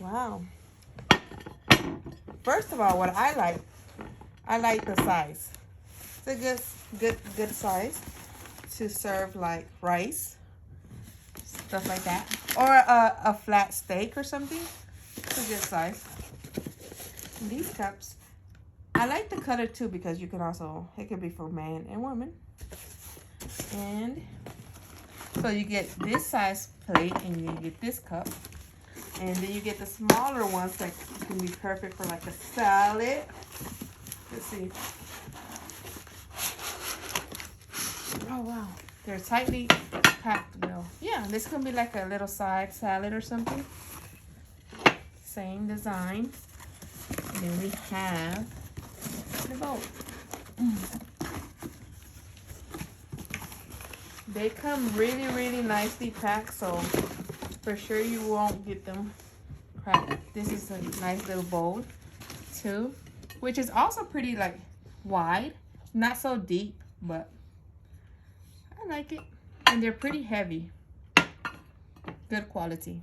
Wow. First of all, what I like the size. It's a good size to serve like rice, stuff like that, or a flat steak or something. It's a good size. And these cups, I like the color too because you can also, it could be for man and woman. And so you get this size plate and you get this cup. And then you get the smaller ones that can be perfect for like a salad. Let's see. Oh wow, they're tightly packed though. Yeah, this can be like a little side salad or something. Same design. And then we have the bowl. They come really, really nicely packed, so for sure you won't get them cracked. This is a nice little bowl too, which is also pretty like wide, not so deep, but I like it. And they're pretty heavy. Good quality.